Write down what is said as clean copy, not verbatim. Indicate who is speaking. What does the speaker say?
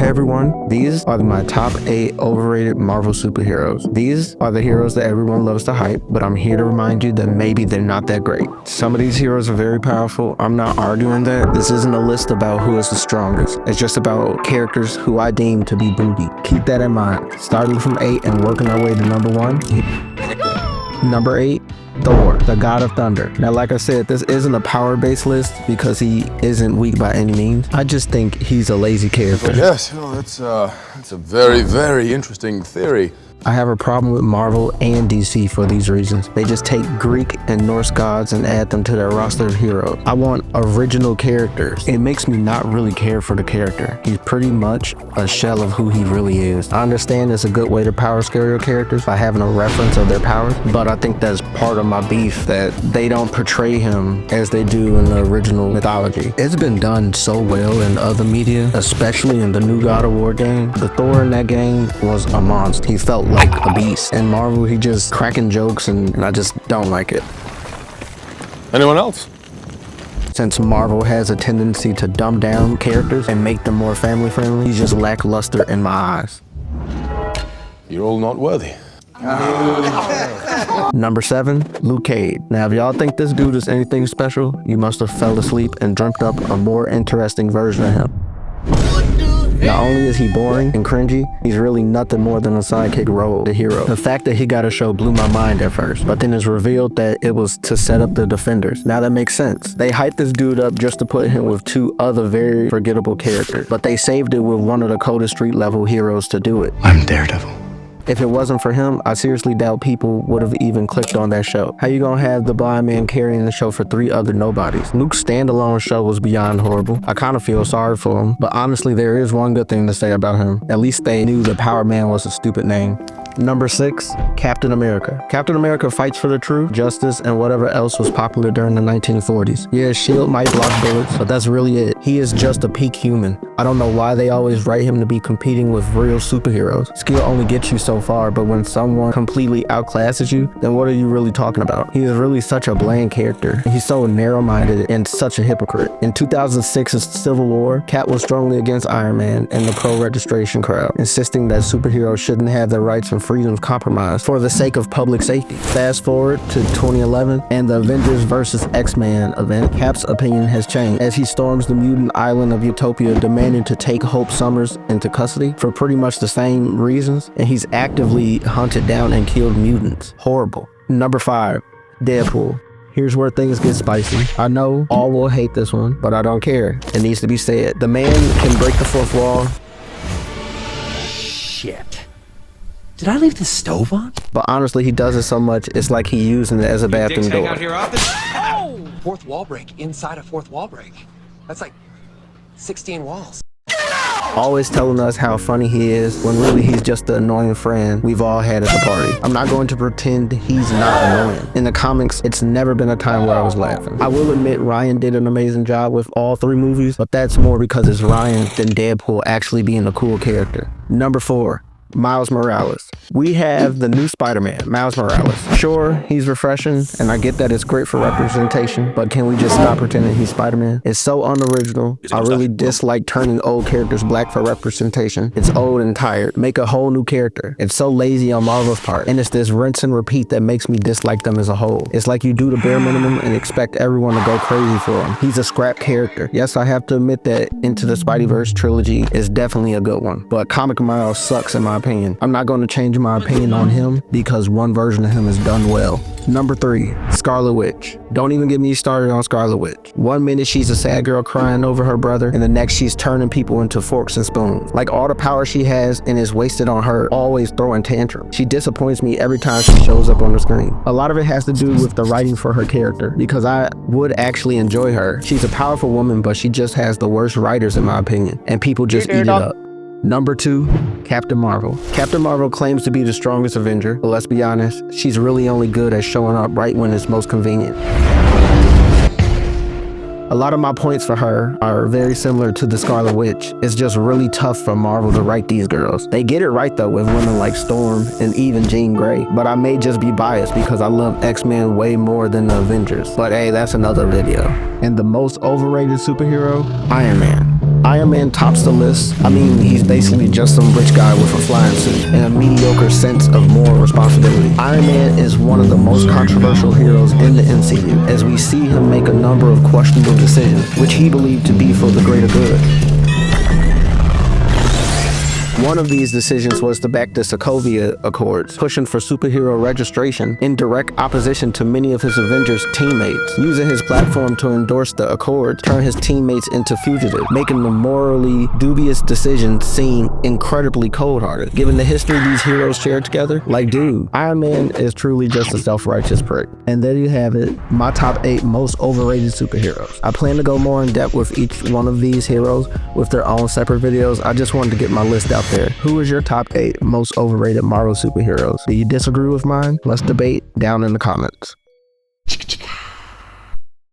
Speaker 1: Hey everyone, these are my top 8 overrated Marvel superheroes. These are the heroes that everyone loves to hype, but I'm here to remind you that maybe they're not that great. Some of these heroes are very powerful. I'm not arguing that. This isn't a list about who is the strongest. It's just about characters who I deem to be booty. Keep that in mind. Starting from 8 and working our way to number 1. Number 8. Thor, the God of Thunder. Now, like I said, this isn't a power-based list because he isn't weak by any means. I just think he's a lazy character.
Speaker 2: Well, yes, that's a very, very interesting theory.
Speaker 1: I have a problem with Marvel and DC for these reasons. They just take Greek and Norse gods and add them to their roster of heroes. I want original characters. It makes me not really care for the character. He's pretty much a shell of who he really is. I understand it's a good way to power scale your characters by having a reference of their powers, but I think that's part of my beef, that they don't portray him as they do in the original mythology. It's been done so well in other media, especially in the new God of War game. The Thor in that game was a monster. He felt like a beast. In Marvel, he just cracking jokes and I just don't like it.
Speaker 2: Anyone else?
Speaker 1: Since Marvel has a tendency to dumb down characters and make them more family friendly, he's just lackluster in my eyes.
Speaker 2: You're all not worthy.
Speaker 1: Number 7, Luke Cage. Now, if y'all think this dude is anything special, you must have fell asleep and dreamt up a more interesting version of him. Not only is he boring and cringy, he's really nothing more than a sidekick role, the hero. The fact that he got a show blew my mind at first, but then it's revealed that it was to set up the Defenders. Now that makes sense. They hyped this dude up just to put him with 2 other very forgettable characters, but they saved it with one of the coldest street level heroes to do it.
Speaker 3: I'm Daredevil.
Speaker 1: If it wasn't for him, I seriously doubt people would have even clicked on that show. How you gonna have the blind man carrying the show for 3 other nobodies? Luke's standalone show was beyond horrible. I kind of feel sorry for him, but honestly, there is one good thing to say about him. At least they knew the Power Man was a stupid name. Number 6, Captain America. Captain America fights for the truth, justice, and whatever else was popular during the 1940s. Yeah, his shield might block bullets, but that's really it. He is just a peak human. I don't know why they always write him to be competing with real superheroes. Skill only gets you so far, but when someone completely outclasses you, then what are you really talking about? He is really such a bland character. He's so narrow-minded and such a hypocrite. In 2006's Civil War, Cap was strongly against Iron Man and the pro-registration crowd, insisting that superheroes shouldn't have their rights and freedoms compromised for the sake of public safety. Fast forward to 2011 and the Avengers vs. X-Men event, Cap's opinion has changed as he storms the mutant island of Utopia demanding to take Hope Summers into custody for pretty much the same reasons, and he's actively hunted down and killed mutants. Horrible. Number 5, Deadpool. Here's where things get spicy. I know all will hate this one, but I don't care. It needs to be said. The man can break the 4th wall.
Speaker 3: Shit. Did I leave the stove on?
Speaker 1: But honestly, he does it so much, it's like he's using it as a bathroom door.
Speaker 4: Oh! 4th wall break inside a 4th wall break. That's like 16 walls.
Speaker 1: Always telling us how funny he is, when really he's just the annoying friend we've all had at the party. I'm not going to pretend he's not annoying. In the comics, it's never been a time where I was laughing. I will admit Ryan did an amazing job with all 3 movies, but that's more because it's Ryan than Deadpool actually being a cool character. Number 4, Miles Morales. We have the new Spider-Man, Miles Morales. Sure, he's refreshing, and I get that it's great for representation, but can we just stop pretending he's Spider-Man? It's so unoriginal. I really dislike turning old characters black for representation. It's old and tired. Make a whole new character. It's so lazy on Marvel's part, and it's this rinse and repeat that makes me dislike them as a whole. It's like you do the bare minimum and expect everyone to go crazy for him. He's a scrap character. Yes, I have to admit that Into the Spideyverse trilogy is definitely a good one, but Comic Miles sucks in my opinion. I'm not going to change my opinion on him because one version of him is done well. Number 3, Scarlet Witch. Don't even get me started on Scarlet Witch. One minute she's a sad girl crying over her brother, and the next she's turning people into forks and spoons. Like all the power she has and is wasted on her, always throwing tantrums. She disappoints me every time she shows up on the screen. A lot of it has to do with the writing for her character, because I would actually enjoy her. She's a powerful woman, but she just has the worst writers in my opinion, and people just eat it up. Number 2, Captain Marvel. Captain Marvel claims to be the strongest Avenger, but let's be honest, she's really only good at showing up right when it's most convenient. A lot of my points for her are very similar to the Scarlet Witch. It's just really tough for Marvel to write these girls. They get it right though with women like Storm and even Jean Grey, but I may just be biased because I love X-Men way more than the Avengers. But hey, that's another video. And the most overrated superhero, Iron Man. Iron Man tops the list. I mean, he's basically just some rich guy with a flying suit and a mediocre sense of moral responsibility. Iron Man is one of the most controversial heroes in the MCU, as we see him make a number of questionable decisions, which he believed to be for the greater good. One of these decisions was to back the Sokovia Accords, pushing for superhero registration in direct opposition to many of his Avengers teammates. Using his platform to endorse the Accords turned his teammates into fugitives, making the morally dubious decision seem incredibly cold-hearted. Given the history these heroes shared together, like dude, Iron Man is truly just a self-righteous prick. And there you have it, my top 8 most overrated superheroes. I plan to go more in depth with each one of these heroes with their own separate videos. I just wanted to get my list out there. Who is your top 8 most overrated Marvel superheroes? Do you disagree with mine? Let's debate down in the comments.